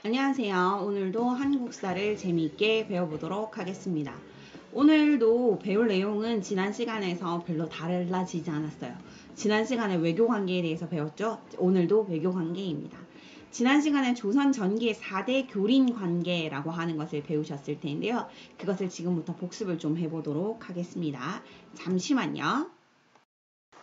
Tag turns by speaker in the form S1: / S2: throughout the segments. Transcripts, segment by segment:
S1: 안녕하세요. 오늘도 한국사를 재미있게 배워보도록 하겠습니다. 오늘도 배울 내용은 지난 시간에서 별로 달라지지 않았어요. 지난 시간에 외교관계에 대해서 배웠죠? 오늘도 외교관계입니다. 지난 시간에 조선 전기의 4대 교린 관계라고 하는 것을 배우셨을 텐데요. 그것을 지금부터 복습을 좀 해보도록 하겠습니다. 잠시만요.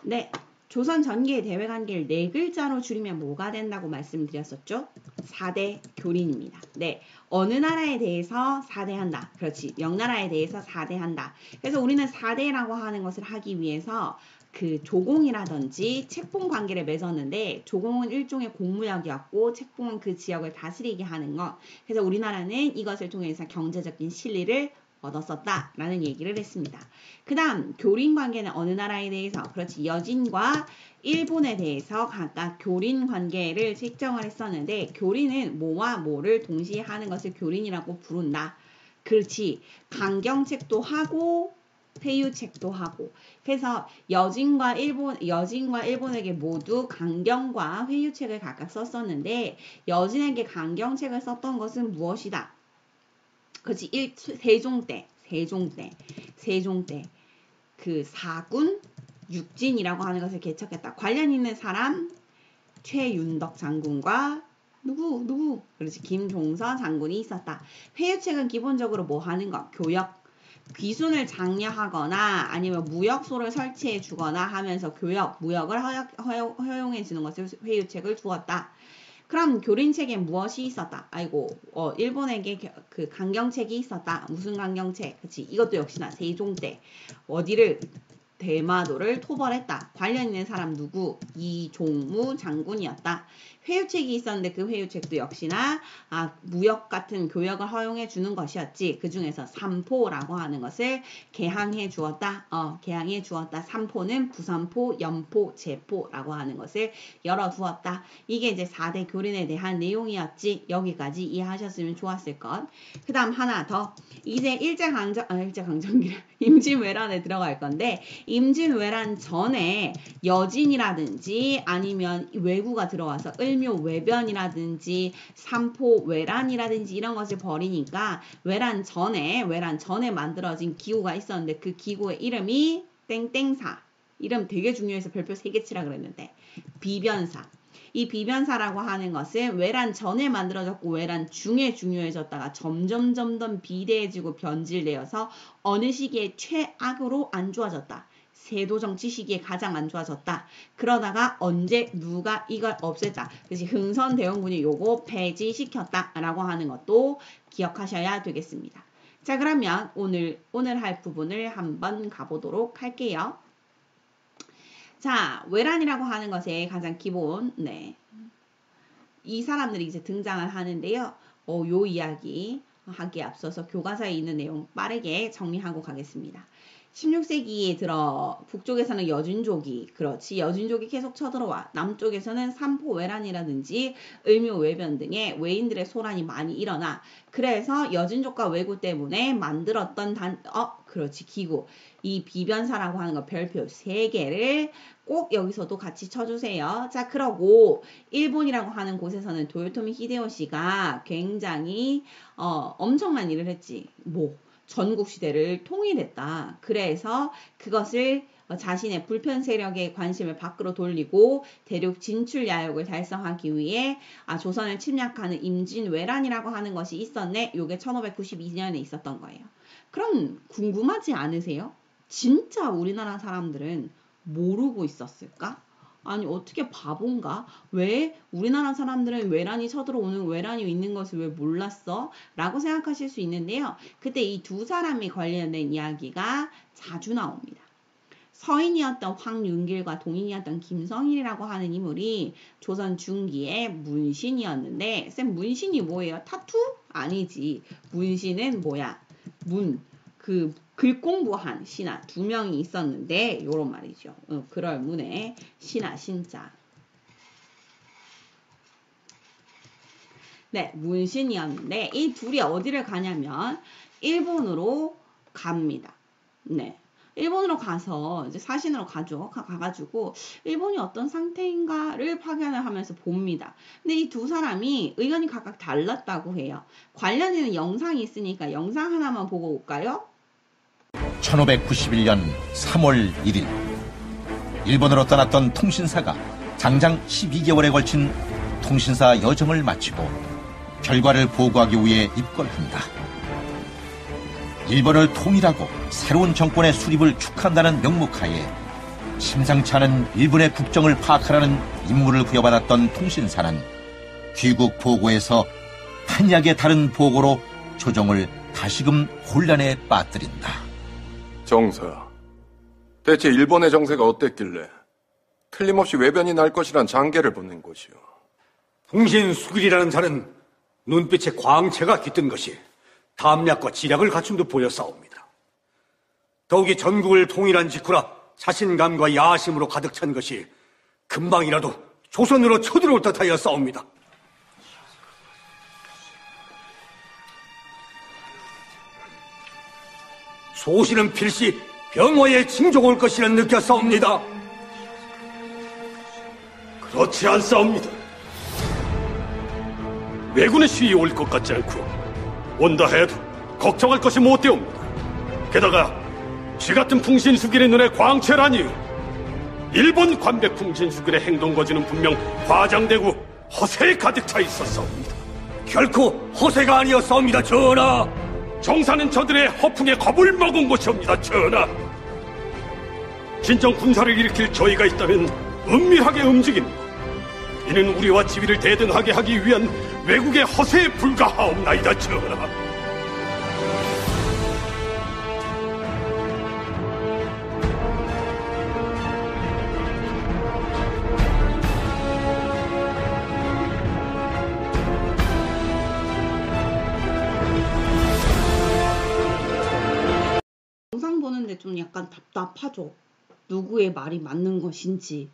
S1: 네. 조선 전기의 대외관계를 4글자로 줄이면 뭐가 된다고 말씀드렸었죠? 4대 교린입니다. 네. 어느 나라에 대해서 4대 한다. 그렇지. 명나라에 대해서 4대 한다. 그래서 우리는 4대라고 하는 것을 하기 위해서 그 조공이라든지 책봉 관계를 맺었는데 조공은 일종의 공무역이었고 책봉은 그 지역을 다스리게 하는 것. 그래서 우리나라는 이것을 통해서 경제적인 실리를 얻었었다라는 얘기를 했습니다. 그 다음 교린 관계는 어느 나라에 대해서 그렇지 여진과 일본에 대해서 각각 교린 관계를 책정을 했었는데 교린은 뭐와 뭐를 동시에 하는 것을 교린이라고 부른다. 그렇지 강경책도 하고 회유책도 하고 그래서 여진과 일본에게 모두 강경과 회유책을 각각 썼었는데 여진에게 강경책을 썼던 것은 무엇이다? 그렇지 세종 때 그 사군 육진이라고 하는 것을 개척했다. 관련 있는 사람 최윤덕 장군과 누구 그렇지 김종서 장군이 있었다. 회유책은 기본적으로 뭐 하는 것? 교역 귀순을 장려하거나 아니면 무역소를 설치해 주거나 하면서 무역을 허용해 주는 것을 회유책을 두었다. 그럼 교린책에 무엇이 있었다? 일본에게 그 강경책이 있었다. 무슨 강경책? 그치? 이것도 역시나 세종 때 어디를 대마도를 토벌했다. 관련 있는 사람 누구? 이종무 장군이었다. 회유책이 있었는데 그 회유책도 역시나 무역 같은 교역을 허용해 주는 것이었지. 그 중에서 삼포라고 하는 것을 개항해 주었다. 개항해 주었다. 삼포는 부산포, 연포, 제포라고 하는 것을 열어두었다. 이게 이제 4대 교린에 대한 내용이었지. 여기까지 이해하셨으면 좋았을 것. 그 다음 하나 더. 이제 임진왜란에 들어갈 건데 임진왜란 전에 여진이라든지 아니면 외구가 들어와서 을묘외변이라든지 삼포외란이라든지 이런 것을 벌이니까 외란 전에 만들어진 기구가 있었는데 그 기구의 이름이 땡땡사. 이름 되게 중요해서 별표 3개 치라 그랬는데 비변사. 이 비변사라고 하는 것은 외란 전에 만들어졌고 외란 중에 중요해졌다가 점점 비대해지고 변질되어서 어느 시기에 최악으로 안 좋아졌다. 세도 정치 시기에 가장 안 좋아졌다. 그러다가 언제 누가 이걸 없앴다. 그래서 흥선대원군이 요거 폐지시켰다라고 하는 것도 기억하셔야 되겠습니다. 자, 그러면 오늘 할 부분을 한번 가보도록 할게요. 자, 외란이라고 하는 것의 가장 기본, 이 사람들이 이제 등장을 하는데요. 요 이야기 하기에 앞서서 교과서에 있는 내용 빠르게 정리하고 가겠습니다. 16세기에 들어 북쪽에서는 여진족이 계속 쳐들어와 남쪽에서는 삼포외란이라든지 을묘외변 등의 외인들의 소란이 많이 일어나 그래서 여진족과 왜구 때문에 만들었던 기구 이 비변사라고 하는 거 별표 3개를 꼭 여기서도 같이 쳐주세요. 자, 그러고 일본이라고 하는 곳에서는 도요토미 히데요시가 굉장히 엄청난 일을 했지. 전국 시대를 통일했다. 그래서 그것을 자신의 불편 세력의 관심을 밖으로 돌리고 대륙 진출 야욕을 달성하기 위해 조선을 침략하는 임진왜란이라고 하는 것이 있었네. 요게 1592년에 있었던 거예요. 그럼 궁금하지 않으세요? 진짜 우리나라 사람들은 모르고 있었을까? 아니 어떻게 바본가? 왜 우리나라 사람들은 외란이 쳐들어오는 외란이 있는 것을 왜 몰랐어? 라고 생각하실 수 있는데요. 그때 이 두 사람이 관련된 이야기가 자주 나옵니다. 서인이었던 황윤길과 동인이었던 김성일이라고 하는 인물이 조선 중기의 문신이었는데 쌤 문신이 뭐예요? 타투? 아니지. 문신은 뭐야? 글 공부한 신하 2명이 있었는데 요런 말이죠. 그럴 문에 신하 신자. 네, 문신이었는데 이 둘이 어디를 가냐면 일본으로 갑니다. 네. 일본으로 가서 이제 사신으로 가가지고 일본이 어떤 상태인가를 확인을 하면서 봅니다. 근데 이 두 사람이 의견이 각각 달랐다고 해요. 관련되는 영상이 있으니까 영상 하나만 보고 올까요?
S2: 1591년 3월 1일 일본으로 떠났던 통신사가 장장 12개월에 걸친 통신사 여정을 마치고 결과를 보고하기 위해 입궐합니다. 일본을 통일하고 새로운 정권의 수립을 축한다는 명목하에 심상치 않은 일본의 국정을 파악하라는 임무를 부여받았던 통신사는 귀국 보고에서 한약의 다른 보고로 조정을 다시금 혼란에 빠뜨린다.
S3: 정사, 대체 일본의 정세가 어땠길래 틀림없이 외변이 날 것이란 장계를 보낸 것이오.
S4: 통신수길이라는 자는 눈빛에 광채가 깃든 것이 담략과 지략을 갖춘 듯 보였사옵니다. 더욱이 전국을 통일한 직후라 자신감과 야심으로 가득 찬 것이 금방이라도 조선으로 쳐들어올 듯하여 싸웁니다. 소신은 필시 병화에 징조가 올 것이라 느꼈사옵니다.
S5: 그렇지 않사옵니다. 왜군의 시위 올 것 같지 않고 온다 해도 걱정할 것이 못되옵니다. 게다가 쥐 같은 풍신수길의 눈에 광채라니요. 일본 관백 풍신수길의 행동 거지는 분명 과장되고 허세에 가득 차 있었사옵니다.
S4: 결코 허세가 아니었사옵니다, 전하.
S5: 정사는 저들의 허풍에 겁을 먹은 것이옵니다, 전하. 진정 군사를 일으킬 저희가 있다면 은밀하게 움직입니다. 이는 우리와 지위를 대등하게 하기 위한 외국의 허세에 불과하옵나이다, 전하.
S1: 영상 보는데 좀 약간 답답하죠. 누구의 말이 맞는 것인지.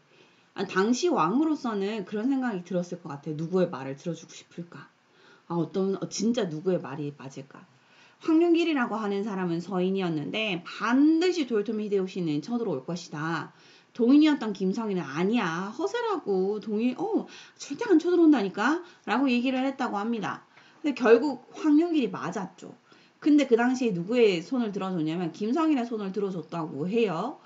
S1: 아니, 당시 왕으로서는 그런 생각이 들었을 것 같아요. 누구의 말을 들어주고 싶을까? 진짜 누구의 말이 맞을까? 황룡길이라고 하는 사람은 서인이었는데 반드시 도요토미 히데요시는 쳐들어올 것이다. 동인이었던 김성희는 아니야. 허세라고. 절대 안 쳐들어온다니까? 라고 얘기를 했다고 합니다. 근데 결국 황룡길이 맞았죠. 근데 그 당시에 누구의 손을 들어줬냐면 김성인의 손을 들어줬다고 해요.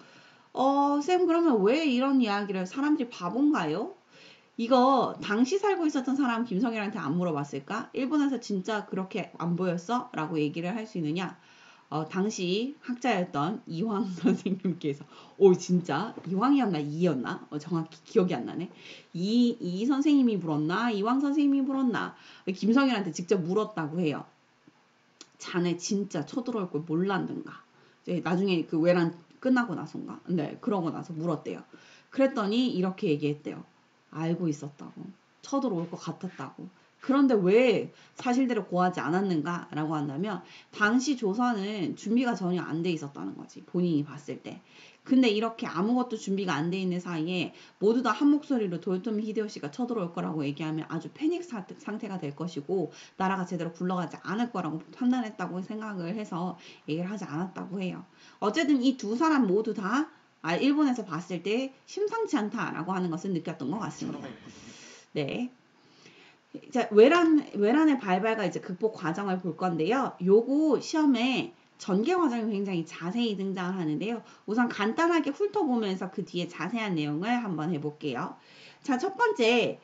S1: 쌤 그러면 왜 이런 이야기를 사람들이 바본가요? 이거 당시 살고 있었던 사람 김성일한테 안 물어봤을까? 일본에서 진짜 그렇게 안 보였어? 라고 얘기를 할 수 있느냐? 당시 학자였던 이황 선생님께서 진짜 이황이었나 이였나? 정확히 기억이 안 나네. 이 선생님이 물었나? 이황 선생님이 물었나? 김성일한테 직접 물었다고 해요. 자네 진짜 쳐들어올 걸 몰랐는가? 이제 나중에 그 외란 끝나고 나서인가? 네, 그러고 나서 물었대요. 그랬더니 이렇게 얘기했대요. 알고 있었다고. 쳐들어올 것 같았다고. 그런데 왜 사실대로 고하지 않았는가? 라고 한다면 당시 조선은 준비가 전혀 안 돼 있었다는 거지. 본인이 봤을 때. 근데 이렇게 아무것도 준비가 안 돼 있는 사이에 모두 다 한 목소리로 도요토미 히데요시가 쳐들어올 거라고 얘기하면 아주 패닉 상태가 될 것이고 나라가 제대로 굴러가지 않을 거라고 판단했다고 생각을 해서 얘기를 하지 않았다고 해요. 어쨌든 이 두 사람 모두 다 일본에서 봤을 때 심상치 않다라고 하는 것을 느꼈던 것 같습니다. 네. 자, 외란의 발발과 이제 극복 과정을 볼 건데요. 요거 시험에 전개 과정이 굉장히 자세히 등장을 하는데요. 우선 간단하게 훑어보면서 그 뒤에 자세한 내용을 한번 해볼게요. 자, 첫 번째,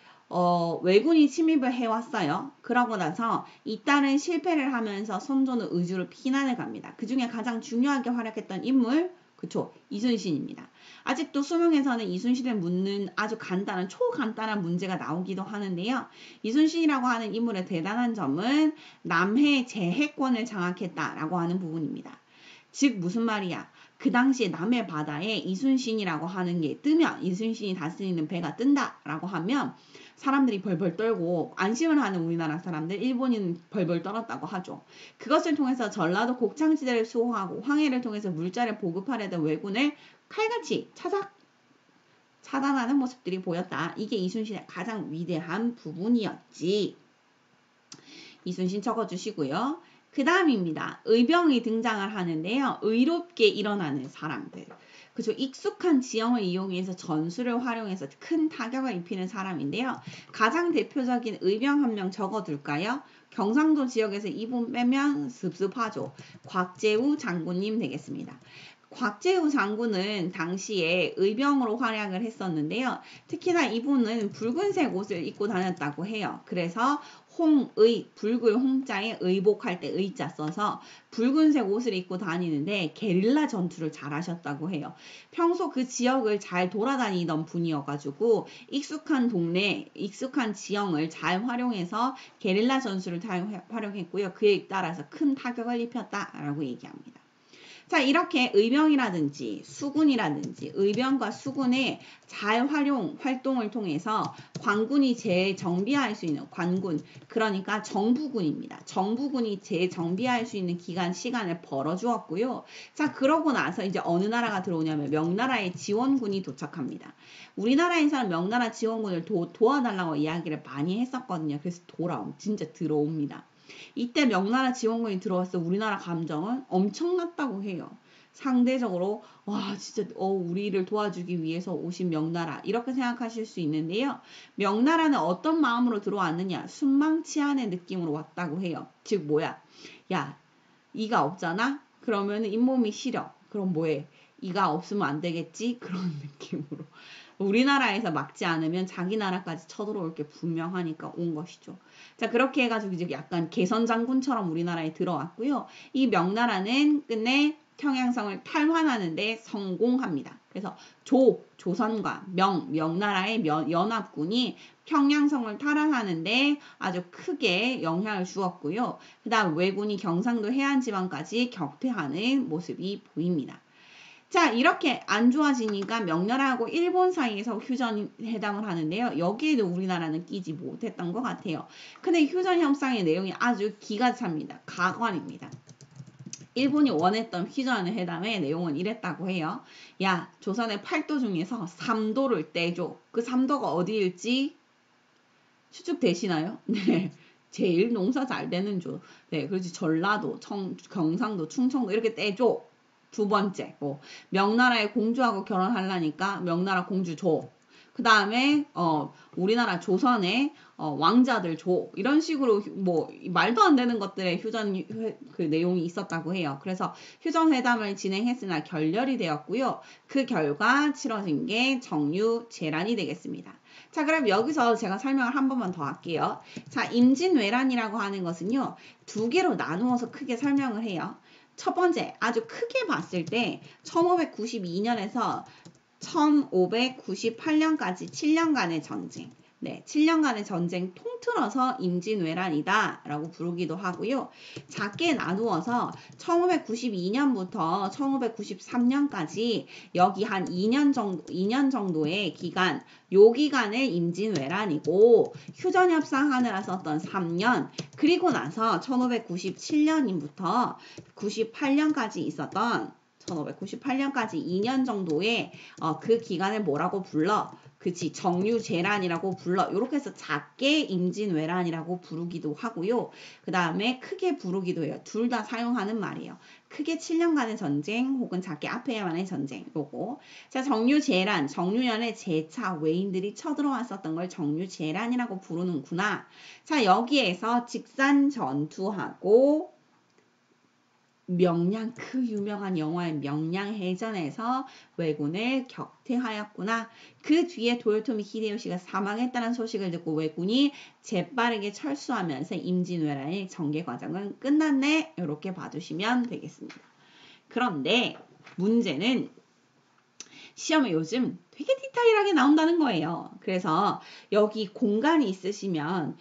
S1: 왜군이 침입을 해왔어요. 그러고 나서 이딸은 실패를 하면서 선조는 의주로 피난을 갑니다. 그 중에 가장 중요하게 활약했던 인물, 그쵸, 이순신입니다. 아직도 수능에서는 이순신을 묻는 아주 간단한 초간단한 문제가 나오기도 하는데요. 이순신이라고 하는 인물의 대단한 점은 남해 제해권을 장악했다라고 하는 부분입니다. 즉 무슨 말이야? 그 당시에 남해 바다에 이순신이라고 하는 게 뜨면 이순신이 다스리는 배가 뜬다라고 하면 사람들이 벌벌 떨고 안심을 하는 우리나라 사람들, 일본인 벌벌 떨었다고 하죠. 그것을 통해서 전라도 곡창지대를 수호하고 황해를 통해서 물자를 보급하려던 왜군을 칼같이 차단하는 모습들이 보였다. 이게 이순신의 가장 위대한 부분이었지. 이순신 적어주시고요. 그 다음입니다. 의병이 등장을 하는데요. 의롭게 일어나는 사람들. 그죠? 익숙한 지형을 이용해서 전술을 활용해서 큰 타격을 입히는 사람인데요. 가장 대표적인 의병 한 명 적어둘까요? 경상도 지역에서 이분 빼면 습습하죠. 곽재우 장군님 되겠습니다. 곽재우 장군은 당시에 의병으로 활약을 했었는데요. 특히나 이분은 붉은색 옷을 입고 다녔다고 해요. 그래서 홍의, 붉은 홍자에 의복할 때 의자 써서 붉은색 옷을 입고 다니는데 게릴라 전투를 잘 하셨다고 해요. 평소 그 지역을 잘 돌아다니던 분이어가지고 익숙한 동네, 익숙한 지형을 잘 활용해서 게릴라 전술을 잘 활용했고요. 그에 따라서 큰 타격을 입혔다라고 얘기합니다. 자, 이렇게 의병이라든지 수군이라든지 의병과 수군의 잘 활동을 통해서 관군이 재정비할 수 있는 관군, 그러니까 정부군입니다. 정부군이 재정비할 수 있는 시간을 벌어주었고요. 자, 그러고 나서 이제 어느 나라가 들어오냐면 명나라의 지원군이 도착합니다. 우리나라에서는 명나라 지원군을 도와달라고 이야기를 많이 했었거든요. 그래서 진짜 들어옵니다. 이때 명나라 지원군이 들어와서 우리나라 감정은 엄청났다고 해요. 상대적으로 와 진짜 우리를 도와주기 위해서 오신 명나라 이렇게 생각하실 수 있는데요. 명나라는 어떤 마음으로 들어왔느냐? 순망치한의 느낌으로 왔다고 해요. 즉 뭐야? 야 이가 없잖아? 그러면 잇몸이 시려. 그럼 뭐해? 이가 없으면 안 되겠지? 그런 느낌으로. 우리나라에서 막지 않으면 자기 나라까지 쳐들어올 게 분명하니까 온 것이죠. 자, 그렇게 해가지고 이제 약간 개선장군처럼 우리나라에 들어왔고요. 이 명나라는 끝내 평양성을 탈환하는데 성공합니다. 그래서 조선과 명나라의 연합군이 평양성을 탈환하는데 아주 크게 영향을 주었고요. 그 다음 왜군이 경상도 해안지방까지 격퇴하는 모습이 보입니다. 자, 이렇게 안 좋아지니까 명나라하고 일본 사이에서 휴전회담을 하는데요. 여기에도 우리나라는 끼지 못했던 것 같아요. 근데 휴전협상의 내용이 아주 기가 찹니다. 가관입니다. 일본이 원했던 휴전회담의 내용은 이랬다고 해요. 야, 조선의 8도 중에서 3도를 떼줘. 그 3도가 어디일지 추측되시나요? 네. 제일 농사 잘 되는 조. 네, 그렇지. 전라도, 경상도, 충청도 이렇게 떼줘. 두 번째, 명나라의 공주하고 결혼하려니까 명나라 공주 줘. 그 다음에 우리나라 조선의 왕자들 줘. 이런 식으로 말도 안 되는 것들의 휴전 그 내용이 있었다고 해요. 그래서 휴전회담을 진행했으나 결렬이 되었고요. 그 결과 치러진 게 정유재란이 되겠습니다. 자, 그럼 여기서 제가 설명을 한 번만 더 할게요. 자, 임진왜란이라고 하는 것은요. 두 개로 나누어서 크게 설명을 해요. 첫 번째, 아주 크게 봤을 때 1592년에서 1598년까지 7년간의 전쟁. 네, 7년간의 전쟁 통틀어서 임진왜란이다 라고 부르기도 하고요. 작게 나누어서 1592년부터 1593년까지 여기 한 2년 정도의 기간, 요 기간을 임진왜란이고 휴전협상하느라 썼던 3년, 그리고 나서 1597년부터 98년까지 있었던 1598년까지 2년 정도의 그 기간을 뭐라고 불러? 그치, 정유재란이라고 불러. 이렇게 해서 작게 임진왜란이라고 부르기도 하고요. 그 다음에 크게 부르기도 해요. 둘 다 사용하는 말이에요. 크게 7년간의 전쟁 혹은 작게 앞에만의 전쟁. 요거. 자, 정유재란, 정유년에 재차 외인들이 쳐들어왔었던 걸 정유재란이라고 부르는구나. 자, 여기에서 직산 전투하고 명량, 그 유명한 영화의 명량해전에서 왜군을 격퇴하였구나. 그 뒤에 도요토미 히데요시가 사망했다는 소식을 듣고 왜군이 재빠르게 철수하면서 임진왜란의 전개 과정은 끝났네. 이렇게 봐주시면 되겠습니다. 그런데 문제는 시험에 요즘 되게 디테일하게 나온다는 거예요. 그래서 여기 공간이 있으시면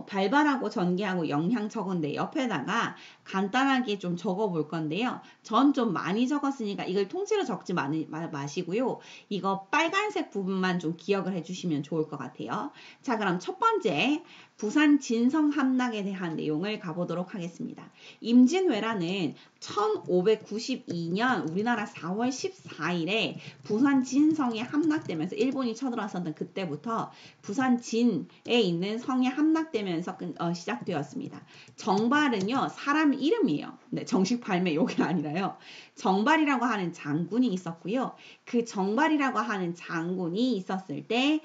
S1: 발발하고 전개하고 영향 적은데 옆에다가 간단하게 좀 적어 볼 건데요. 전 좀 많이 적었으니까 이걸 통째로 적지 마시고요. 이거 빨간색 부분만 좀 기억을 해주시면 좋을 것 같아요. 자, 그럼 첫 번째 부산 진성 함락에 대한 내용을 가보도록 하겠습니다. 임진왜란은 1592년 우리나라 4월 14일에 부산 진성에 함락되면서 일본이 쳐들어왔었던 그때부터 부산 진에 있는 성에 함락 함락되면서 시작되었습니다. 정발은요 사람 이름이에요. 네, 정식 발매 요게 아니라요. 정발이라고 하는 장군이 있었고요. 그 정발이라고 하는 장군이 있었을 때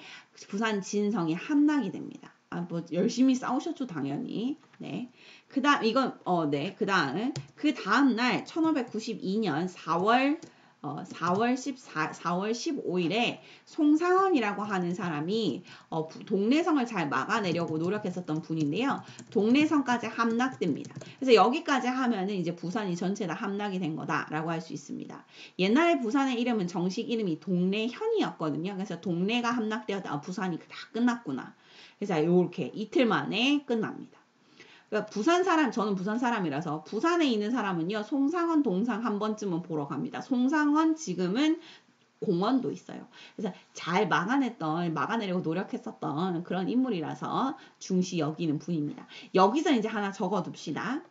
S1: 부산 진성이 함락이 됩니다. 뭐 열심히 싸우셨죠 당연히. 네. 그다음 이건 그 다음 날 1592년 4월 15일에 송상헌이라고 하는 사람이 동래성을 잘 막아내려고 노력했었던 분인데요. 동래성까지 함락됩니다. 그래서 여기까지 하면은 이제 부산이 전체 다 함락이 된 거다라고 할 수 있습니다. 옛날에 부산의 이름은 정식 이름이 동래현이었거든요. 그래서 동래가 함락되었다. 부산이 다 끝났구나. 그래서 이렇게 이틀 만에 끝납니다. 그러니까 저는 부산 사람이라서 부산에 있는 사람은요, 송상헌 동상 한 번쯤은 보러 갑니다. 송상헌 지금은 공원도 있어요. 그래서 잘 막아내려고 노력했었던 그런 인물이라서 중시 여기는 분입니다. 여기서 이제 하나 적어둡시다.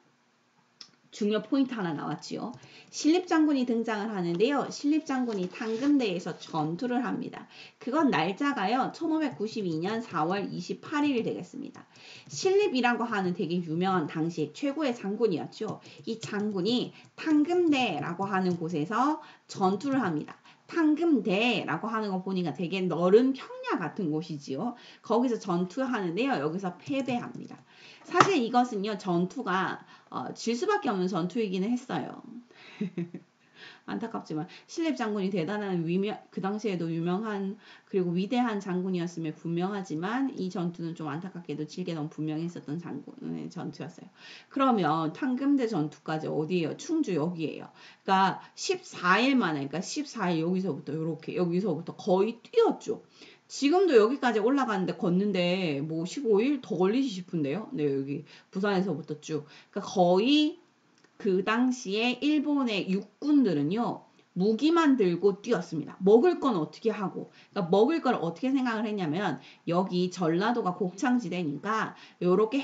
S1: 중요 포인트 하나 나왔지요. 신립장군이 등장을 하는데요. 신립장군이 탕금대에서 전투를 합니다. 그건 날짜가요. 1592년 4월 28일 되겠습니다. 신립이라고 하는 되게 유명한 당시 최고의 장군이었죠. 이 장군이 탕금대라고 하는 곳에서 전투를 합니다. 탕금대라고 하는 거 보니까 되게 넓은 평야 같은 곳이지요. 거기서 전투하는데요. 여기서 패배합니다. 사실 이것은요. 전투가 질 수밖에 없는 전투이기는 했어요. 안타깝지만 신립 장군이 대단한 그 당시에도 유명한 그리고 위대한 장군이었음에 분명하지만 이 전투는 좀 안타깝게도 질게 너무 분명했었던 장군의 전투였어요. 그러면 탕금대 전투까지 어디예요? 충주 여기예요. 그러니까 14일 만에 그러니까 14일 여기서부터 거의 뛰었죠. 지금도 여기까지 올라가는데 걷는데 뭐 15일 더 걸리지 싶은데요. 네, 여기 부산에서부터 쭉. 그러니까 거의 그 당시에 일본의 육군들은요. 무기만 들고 뛰었습니다. 먹을 건 어떻게 하고. 그러니까 먹을 걸 어떻게 생각을 했냐면 여기 전라도가 곡창지대니까 요렇게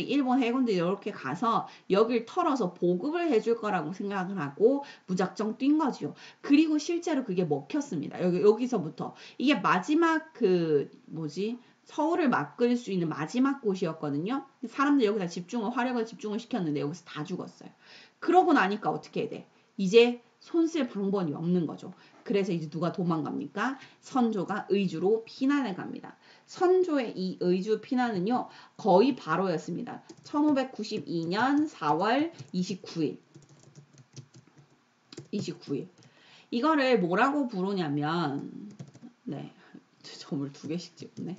S1: 일본 해군들이 요렇게 가서 여길 털어서 보급을 해줄 거라고 생각을 하고 무작정 뛴 거지요. 그리고 실제로 그게 먹혔습니다. 여기서부터. 이게 마지막 서울을 막을 수 있는 마지막 곳이었거든요. 사람들 여기다 화력을 집중을 시켰는데 여기서 다 죽었어요. 그러고 나니까 어떻게 해야 돼? 이제 손쓸 방법이 없는 거죠. 그래서 이제 누가 도망갑니까? 선조가 의주로 피난을 갑니다. 선조의 이 의주 피난은요. 거의 바로였습니다. 1592년 4월 29일. 이거를 뭐라고 부르냐면 네. 점을 2개씩 찍었네.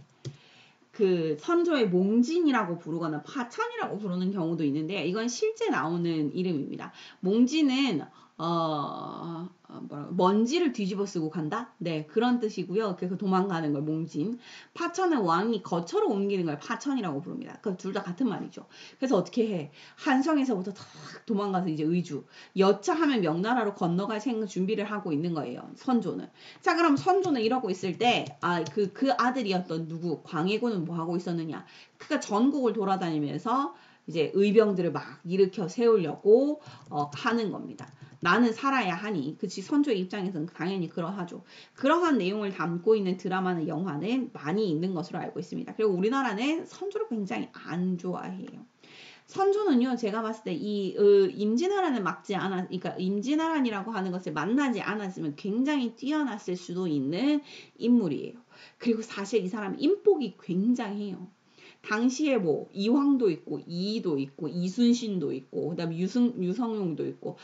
S1: 그 선조의 몽진이라고 부르거나 파천이라고 부르는 경우도 있는데 이건 실제 나오는 이름입니다. 몽진은 먼지를 뒤집어 쓰고 간다? 네, 그런 뜻이고요. 그래서 도망가는 걸 몽진. 파천은 왕이 거처로 옮기는 걸 파천이라고 부릅니다. 그 둘 다 같은 말이죠. 그래서 어떻게 해? 한성에서부터 탁 도망가서 이제 의주. 여차하면 명나라로 건너갈 생각 준비를 하고 있는 거예요. 선조는. 자, 그럼 선조는 이러고 있을 때 그 아들이었던 광해군은 뭐 하고 있었느냐? 그가 전국을 돌아다니면서 이제 의병들을 막 일으켜 세우려고 하는 겁니다. 나는 살아야 하니. 그치, 선조의 입장에서는 당연히 그러하죠. 그러한 내용을 담고 있는 드라마나 영화는 많이 있는 것으로 알고 있습니다. 그리고 우리나라는 선조를 굉장히 안 좋아해요. 선조는요, 제가 봤을 때 임진왜란을 그러니까 임진왜란이라고 하는 것을 만나지 않았으면 굉장히 뛰어났을 수도 있는 인물이에요. 그리고 사실 이 사람 인복이 굉장해요. 당시에 뭐 이황도 있고 이이도 있고 이순신도 있고 그다음에 유성룡도 있고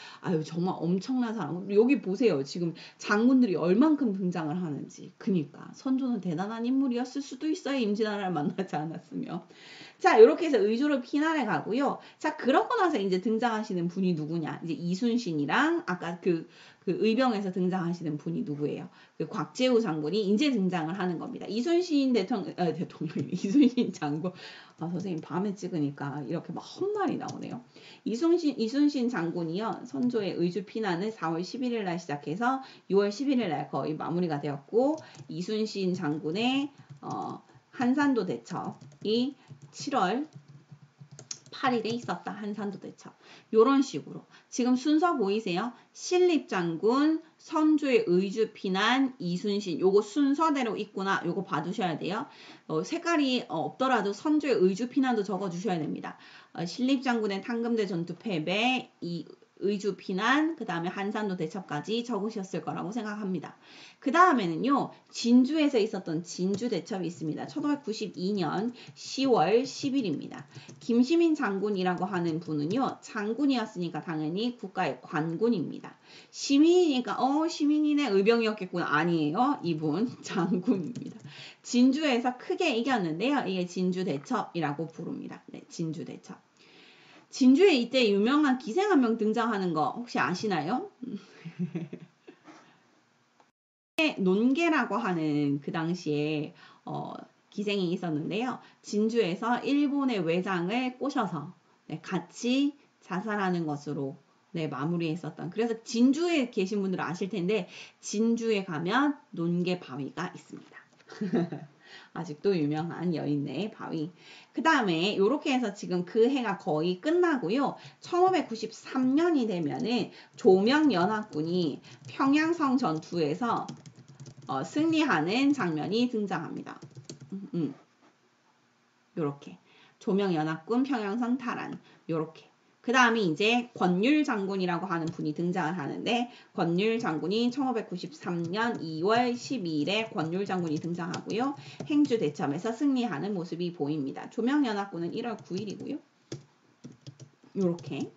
S1: 정말 엄청난 사람. 여기 보세요. 지금 장군들이 얼만큼 등장을 하는지. 그러니까 선조는 대단한 인물이었을 수도 있어요. 임진왜란을 만나지 않았으면. 자, 이렇게 해서 의주로 피난을 가고요. 자, 그러고 나서 이제 등장하시는 분이 누구냐? 이제 이순신이랑 아까 그 의병에서 등장하시는 분이 누구예요? 그 곽재우 장군이 이제 등장을 하는 겁니다. 이순신 이순신 장군. 선생님 밤에 찍으니까 이렇게 막 헛말이 나오네요. 이순신 장군이요. 선조의 의주 피난을 4월 11일 날 시작해서 6월 11일 날 거의 마무리가 되었고 이순신 장군의 한산도 대첩이 7월 8일에 있었다. 한산도 대첩. 요런 식으로. 지금 순서 보이세요? 신립장군, 선조의 의주 피난, 이순신. 요거 순서대로 있구나. 요거 봐두셔야 돼요. 색깔이 없더라도 선조의 의주 피난도 적어주셔야 됩니다. 신립장군의 탕금대 전투 패배, 의주 피난, 그 다음에 한산도 대첩까지 적으셨을 거라고 생각합니다. 그 다음에는요, 진주에서 있었던 진주 대첩이 있습니다. 1592년 10월 10일입니다. 김시민 장군이라고 하는 분은요, 장군이었으니까 당연히 국가의 관군입니다. 시민이니까 시민이네 의병이었겠구나. 아니에요. 이분 장군입니다. 진주에서 크게 이겼는데요. 이게 진주 대첩이라고 부릅니다. 네, 진주 대첩. 진주에 이때 유명한 기생 한 명 등장하는 거 혹시 아시나요? 논계라고 하는 그 당시에 기생이 있었는데요. 진주에서 일본의 외장을 꼬셔서 같이 자살하는 것으로 마무리했었던. 그래서 진주에 계신 분들은 아실 텐데 진주에 가면 논계 바위가 있습니다. 아직도 유명한 여인네 바위. 그 다음에 이렇게 해서 지금 그 해가 거의 끝나고요. 1593년이 되면은 조명연합군이 평양성 전투에서 승리하는 장면이 등장합니다. 요렇게 조명연합군 평양성 탈환 요렇게. 그 다음에 이제 권율 장군이라고 하는 분이 등장을 하는데 권율 장군이 1593년 2월 12일에 권율 장군이 등장하고요. 행주 대첩에서 승리하는 모습이 보입니다. 조명연합군은 1월 9일이고요. 요렇게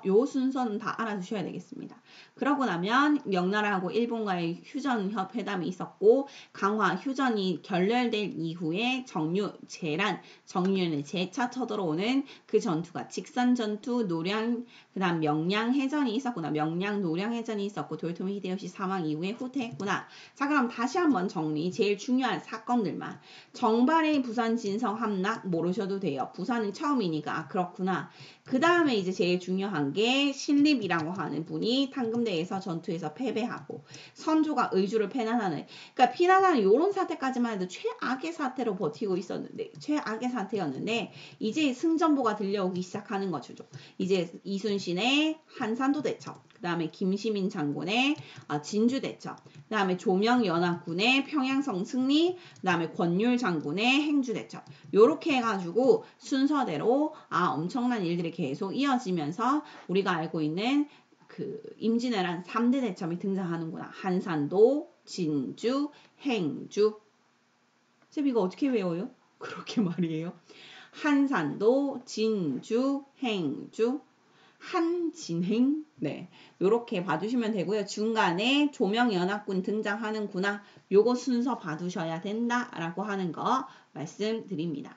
S1: 요 순서는 다 알아두셔야 되겠습니다. 그러고 나면 명나라하고 일본과의 휴전협 회담이 있었고 강화 휴전이 결렬될 이후에 정유연의 재차 쳐들어오는 그 전투가 직선전투, 노량, 그 다음 명량해전이 있었구나. 명량 노량해전이 있었고 도요토미 히데요시 사망 이후에 후퇴했구나. 자, 그럼 다시 한번 정리. 제일 중요한 사건들만. 정발의 부산 진성 함락 모르셔도 돼요. 부산은 처음이니까 그렇구나. 그 다음에 이제 제일 중요한 게 신립이라고 하는 분이 탕금대에서 전투에서 패배하고 선조가 의주를 피난하는, 그러니까 피난하는 이런 사태까지만 해도 최악의 사태로 버티고 있었는데, 최악의 사태였는데 이제 승전보가 들려오기 시작하는 거죠. 이제 이순신의 한산도 대첩, 그 다음에 김시민 장군의 진주 대첩, 그 다음에 조명연합군의 평양성 승리, 그 다음에 권율 장군의 행주 대첩, 요렇게 해가지고 순서대로 엄청난 일들이 계속 이어지면서 우리가 알고 있는 그 임진왜란 3대 대첩이 등장하는구나. 한산도, 진주, 행주. 쌤 이거 어떻게 외워요? 그렇게 말이에요. 한산도, 진주, 행주, 한진행. 네, 요렇게 봐주시면 되고요. 중간에 조명연합군 등장하는구나. 요거 순서 봐두셔야 된다라고 하는 거 말씀드립니다.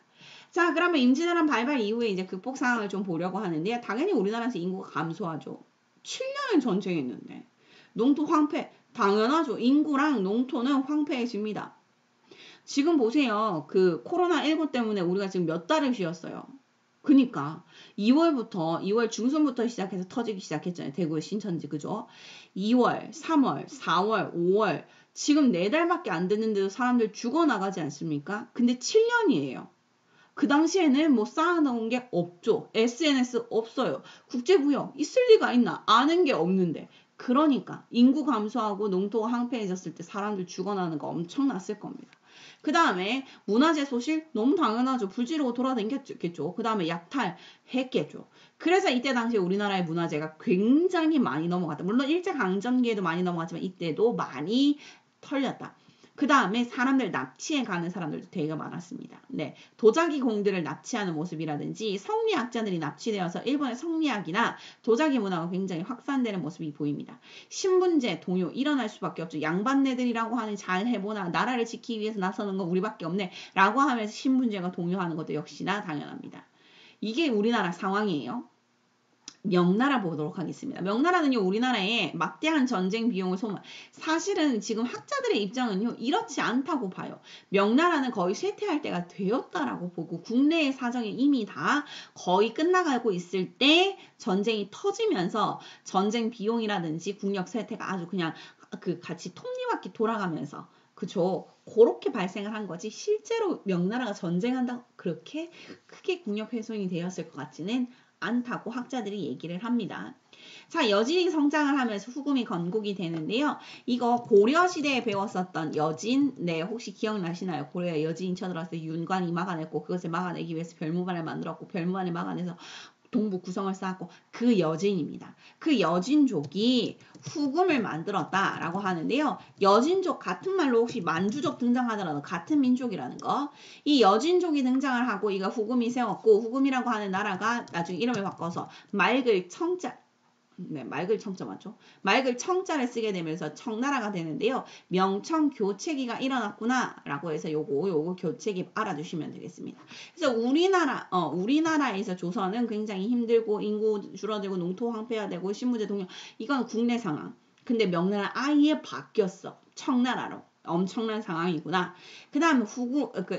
S1: 자, 그러면 임진왜란 발발 이후에 이제 극복 상황을 좀 보려고 하는데요. 당연히 우리나라에서 인구가 감소하죠. 7년을 전쟁했는데 농토 황폐. 당연하죠. 인구랑 농토는 황폐해집니다. 지금 보세요. 그 코로나19 때문에 우리가 지금 몇 달을 쉬었어요. 그니까 2월 중순부터 시작해서 터지기 시작했잖아요. 대구의 신천지, 그죠? 2월, 3월, 4월, 5월 지금 4달밖에 안 됐는데도 사람들 죽어나가지 않습니까? 근데 7년이에요. 그 당시에는 뭐 쌓아놓은 게 없죠. SNS 없어요. 국제무역 있을 리가 있나? 아는 게 없는데. 그러니까 인구 감소하고 농토가 황폐해졌을 때 사람들 죽어나는 거 엄청났을 겁니다. 그 다음에 문화재 소실 너무 당연하죠. 불 지르고 돌아다녔겠죠. 그 다음에 약탈했겠죠. 그래서 이때 당시에 우리나라의 문화재가 굉장히 많이 넘어갔다. 물론 일제강점기에도 많이 넘어갔지만 이때도 많이 털렸다. 그 다음에 사람들 납치해 가는 사람들도 되게 많았습니다. 네, 도자기 공들을 납치하는 모습이라든지 성리학자들이 납치되어서 일본의 성리학이나 도자기 문화가 굉장히 확산되는 모습이 보입니다. 신분제, 동요 일어날 수밖에 없죠. 양반네들이라고 하는 잘 해보나 나라를 지키기 위해서 나서는 건 우리밖에 없네 라고 하면서 신분제가 동요하는 것도 역시나 당연합니다. 이게 우리나라 상황이에요. 명나라 보도록 하겠습니다. 명나라는요, 우리나라에 막대한 전쟁 비용을 사실은 지금 학자들의 입장은요, 이렇지 않다고 봐요. 명나라는 거의 쇠퇴할 때가 되었다라고 보고, 국내의 사정이 이미 다 거의 끝나가고 있을 때 전쟁이 터지면서 전쟁 비용이라든지 국력 쇠퇴가 아주 그냥 같이 톱니바퀴 돌아가면서 그쵸. 그렇게 발생을 한 거지 실제로 명나라가 전쟁한다고 그렇게 크게 국력 훼손이 되었을 것 같지는 않다고 학자들이 얘기를 합니다. 자, 여진이 성장을 하면서 후금이 건국이 되는데요. 이거 고려시대에 배웠었던 여진, 네, 혹시 기억나시나요? 고려에 여진이 쳐들어왔을 때 윤관이 막아냈고 그것을 막아내기 위해서 별무반을 만들었고 별무반을 막아내서 동부 구성을 쌓았고 그 여진입니다. 그 여진족이 후금을 만들었다라고 하는데요. 여진족 같은 말로 혹시 만주족 등장하더라도 같은 민족이라는 거. 이 여진족이 등장을 하고 이가 후금이 세웠고 후금이라고 하는 나라가 나중에 이름을 바꿔서 맑을 청자 네, 맑을 청자 맞죠? 맑을 청자를 쓰게 되면서 청나라가 되는데요. 명청 교체기가 일어났구나 라고 해서 요거 교체기 알아두시면 되겠습니다. 그래서 우리나라에서 조선은 굉장히 힘들고 인구 줄어들고 농토 황폐화되고 신무제 동력 이건 국내 상황. 근데 명나라 아예 바뀌었어. 청나라로. 엄청난 상황이구나. 그 다음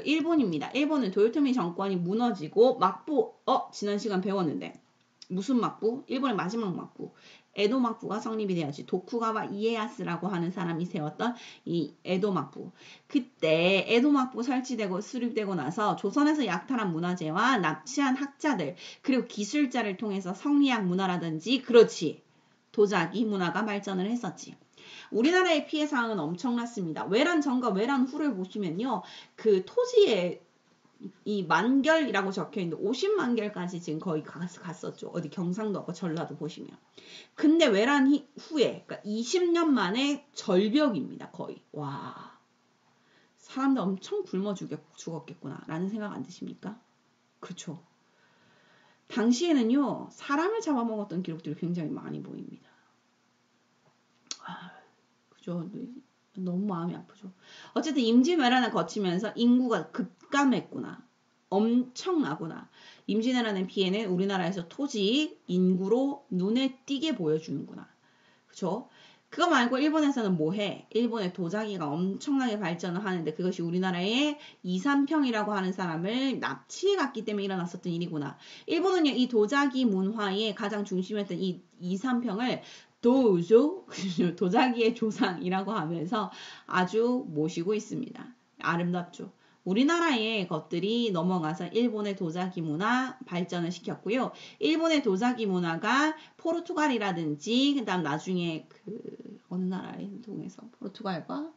S1: 일본입니다. 일본은 도요토미 정권이 무너지고 막부 지난 시간 배웠는데 무슨 막부? 일본의 마지막 막부. 에도 막부가 성립이 되었지. 도쿠가와 이에야스라고 하는 사람이 세웠던 이 에도 막부. 그때 에도 막부 설치되고 수립되고 나서 조선에서 약탈한 문화재와 납치한 학자들 그리고 기술자를 통해서 성리학 문화라든지 그렇지. 도자기 문화가 발전을 했었지. 우리나라의 피해 사항은 엄청났습니다. 외란 전과 외란 후를 보시면요. 그 토지에 이 만결이라고 적혀있는데 50만 결까지 지금 거의 갔었죠. 어디 경상도하고 전라도 보시면. 근데 외란 후에 그러니까 20년 만에 절벽입니다. 거의. 와, 사람들 엄청 굶어 죽었겠구나 라는 생각 안 드십니까? 그렇죠. 당시에는요. 사람을 잡아먹었던 기록들이 굉장히 많이 보입니다. 그죠. 너무 마음이 아프죠. 어쨌든 임진왜란을 거치면서 인구가 급감했구나. 엄청나구나. 임진왜란의 피해는 우리나라에서 토지, 인구로 눈에 띄게 보여주는구나. 그쵸? 그거 말고 일본에서는 뭐해? 일본의 도자기가 엄청나게 발전을 하는데 그것이 우리나라의 이삼평이라고 하는 사람을 납치해 갔기 때문에 일어났었던 일이구나. 일본은요, 이 도자기 문화의 가장 중심이었던 이 이삼평을 도조, 도자기의 조상이라고 하면서 아주 모시고 있습니다. 아름답죠. 우리나라의 것들이 넘어가서 일본의 도자기 문화 발전을 시켰고요. 일본의 도자기 문화가 포르투갈이라든지 그다음 나중에 어느 나라를 통해서 포르투갈과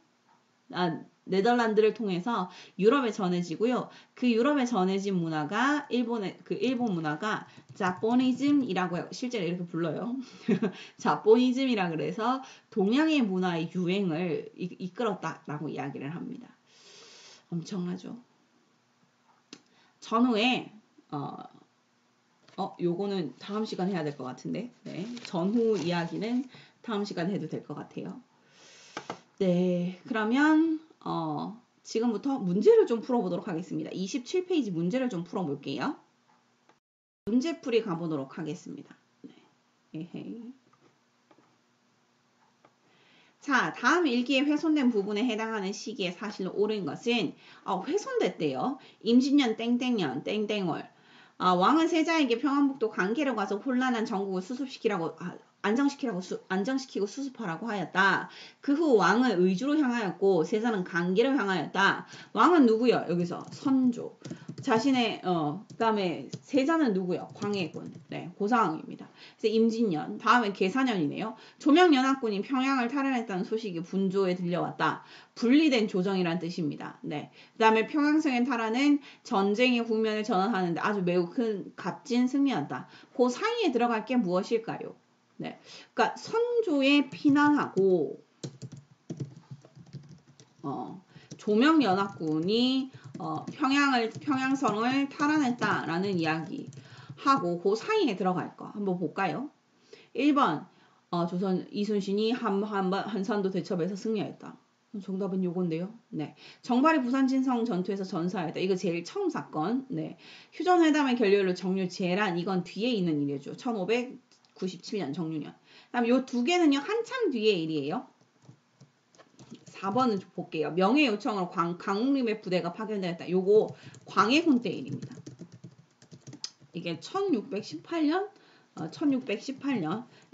S1: 네덜란드를 통해서 유럽에 전해지고요. 그 유럽에 전해진 문화가 일본 문화가 자포니즘이라고 실제로 이렇게 불러요. 자포니즘이라 그래서 동양의 문화의 유행을 이끌었다라고 이야기를 합니다. 엄청나죠. 전후에 요거는 다음 시간 해야 될 것 같은데. 네. 전후 이야기는 다음 시간 해도 될 것 같아요. 네. 그러면 지금부터 문제를 좀 풀어보도록 하겠습니다. 27페이지 문제를 좀 풀어볼게요. 문제풀이 가보도록 하겠습니다. 네. 에헤이. 자, 다음 일기에 훼손된 부분에 해당하는 시기에 사실로 옳은 것은 훼손됐대요. 임진년 땡땡년 땡땡월. 왕은 세자에게 평안북도 관계로 가서 혼란한 전국을 안정시키고 수습하라고 하였다. 그 후 왕은 의주로 향하였고 세자는 강계로 향하였다. 왕은 누구요? 여기서 선조. 자신의 그다음에 세자는 누구요? 광해군. 네, 그 상황입니다. 그래서 임진년, 다음에 계사년이네요. 조명연합군이 평양을 탈환했다는 소식이 분조에 들려왔다. 분리된 조정이란 뜻입니다. 네. 그다음에 평양성의 탈환은 전쟁의 국면을 전환하는데 아주 매우 큰 값진 승리였다. 그 사이에 들어갈 게 무엇일까요? 네. 그러니까 선조에 피난하고 조명연합군이 평양성을 탈환했다라는 이야기 하고 그 사이에 들어갈 거 한번 볼까요? 1번 조선 이순신이 한산도 대첩에서 승리했다. 정답은 요건데요. 네. 정발이 부산진성 전투에서 전사했다. 이거 제일 처음 사건. 네. 휴전회담의 결렬로 정류 제란 이건 뒤에 있는 일이죠. 1597년 정유년. 그다음 요 두 개는요 한참 뒤의 일이에요. 4번은 볼게요. 명예 요청으로 강웅림의 부대가 파견되었다. 요거 광해군 때 일입니다. 이게 1618년에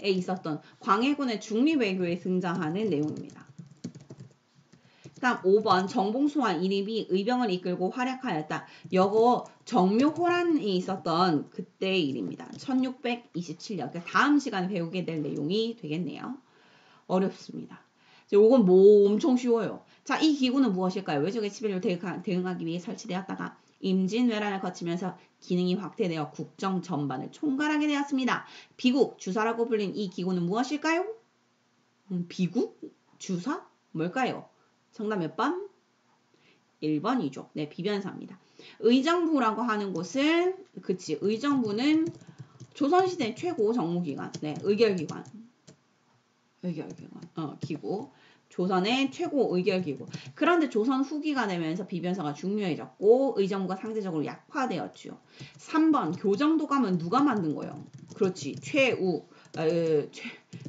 S1: 있었던 광해군의 중립외교에 등장하는 내용입니다. 다음 5번 정봉수와 이립이 의병을 이끌고 활약하였다. 요거 정묘호란이 있었던 그때의 일입니다. 1627년. 그러니까 다음 시간에 배우게 될 내용이 되겠네요. 어렵습니다. 요건 뭐 엄청 쉬워요. 자, 이 기구는 무엇일까요? 외적의 지배를 대응하기 위해 설치되었다가 임진왜란을 거치면서 기능이 확대되어 국정 전반을 총괄하게 되었습니다. 비국, 주사라고 불린 이 기구는 무엇일까요? 비국? 주사? 뭘까요? 정답 몇 번? 1번이죠. 네, 비변사입니다. 의정부라고 하는 곳은, 그치, 의정부는 조선시대 최고 정무기관, 네, 의결기관, 기구. 조선의 최고 의결기구. 그런데 조선 후기가 되면서 비변사가 중요해졌고 의정부가 상대적으로 약화되었죠. 3번 교정도감은 누가 만든 거예요? 그렇지.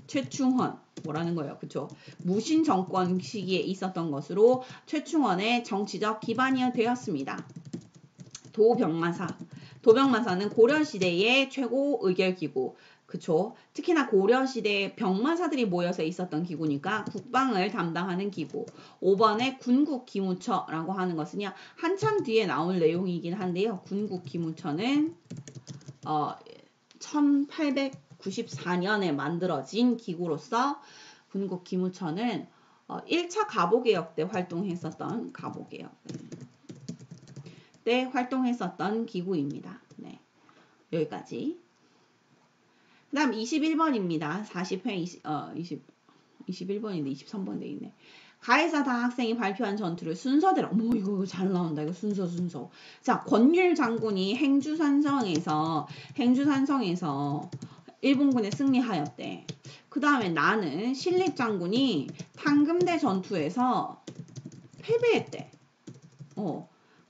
S1: 최충헌 뭐라는 거예요? 그쵸? 무신 정권 시기에 있었던 것으로 최충헌의 정치적 기반이 되었습니다. 도병마사는 고려시대의 최고 의결기구. 그쵸? 특히나 고려시대에 병마사들이 모여서 있었던 기구니까 국방을 담당하는 기구. 5번에 군국기무처라고 하는 것은요. 한참 뒤에 나올 내용이긴 한데요. 군국기무처는 1894년에 만들어진 기구로서 군국기무처는 1차 가보개혁 때 활동했었던 기구입니다. 네. 여기까지. 그 다음 21번입니다. 21번인데 23번 돼 있네. 가해사 다 학생이 발표한 전투를 순서대로. 이거 잘 나온다. 이거 순서. 자, 권율 장군이 행주산성에서 일본군에 승리하였대. 그 다음에 나는 신립 장군이 판금대 전투에서 패배했대.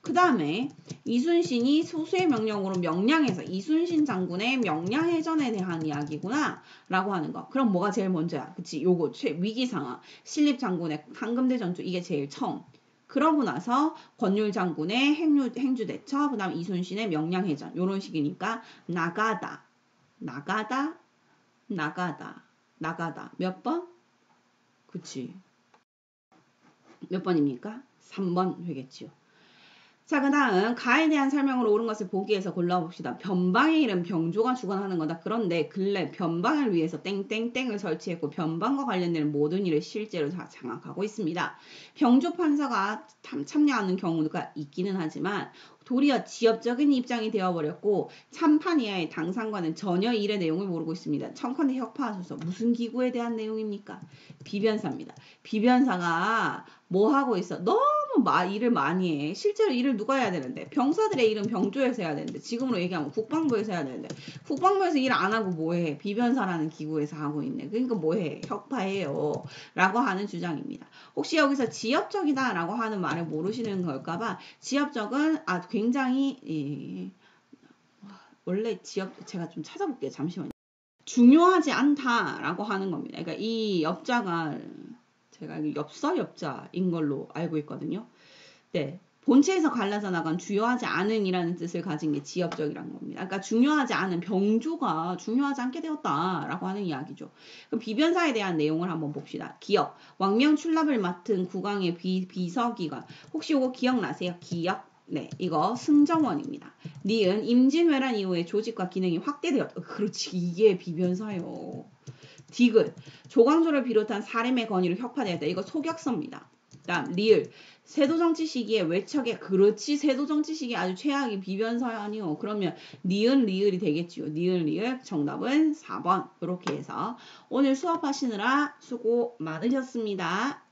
S1: 그 다음에 이순신이 소수의 명령으로 명량해서 이순신 장군의 명량해전에 대한 이야기구나 라고 하는 거. 그럼 뭐가 제일 먼저야? 그치? 요거 위기상황. 신립 장군의 판금대 전투 이게 제일 처음. 그러고 나서 권율 장군의 행주대처 그 다음 이순신의 명량해전 요런 식이니까 나가다 몇 번? 그치? 몇 번입니까? 3번 되겠지요. 자, 그 다음 가에 대한 설명으로 옳은 것을 보기에서 골라봅시다. 변방의 이름 병조가 주관하는 거다. 그런데 근래 변방을 위해서 땡땡땡을 설치했고 변방과 관련된 모든 일을 실제로 다 장악하고 있습니다. 병조 판사가 참여하는 경우가 있기는 하지만 도리어 지엽적인 입장이 되어버렸고 참판 이하의 당상관은 전혀 일의 내용을 모르고 있습니다. 청컨대 혁파하소서. 무슨 기구에 대한 내용입니까? 비변사입니다. 비변사가 뭐 하고 있어? 너무 일을 많이 해. 실제로 일을 누가 해야 되는데? 병사들의 일은 병조에서 해야 되는데 지금으로 얘기하면 국방부에서 해야 되는데 국방부에서 일 안 하고 뭐 해? 비변사라는 기구에서 하고 있네. 그러니까 뭐 해? 혁파해요. 라고 하는 주장입니다. 혹시 여기서 지엽적이다 라고 하는 말을 모르시는 걸까봐 지엽적은 굉장히 원래 제가 좀 찾아볼게요. 잠시만요. 중요하지 않다라고 하는 겁니다. 그러니까 이 엽자가 제가 엽자인 걸로 알고 있거든요. 네. 본체에서 갈라져 나간 주요하지 않은이라는 뜻을 가진 게 지엽적이라는 겁니다. 그러니까 중요하지 않은 병조가 중요하지 않게 되었다라고 하는 이야기죠. 그럼 비변사에 대한 내용을 한번 봅시다. 기역, 왕명 출납을 맡은 국왕의 비서기관. 혹시 이거 기억나세요? 기역? 네, 이거 승정원입니다. 니은, 임진왜란 이후에 조직과 기능이 확대되었다. 그렇지, 이게 비변사요. 디귿, 조광조를 비롯한 사림의 권위를 혁파되었다. 이거 소격서입니다. 다음 리을, 세도정치 시기에 외척에 그렇지 세도정치 시기 아주 최악의 비변사야 아니요. 그러면 니은 리을이 되겠지요. 니은 리을 정답은 4번. 이렇게 해서 오늘 수업하시느라 수고 많으셨습니다.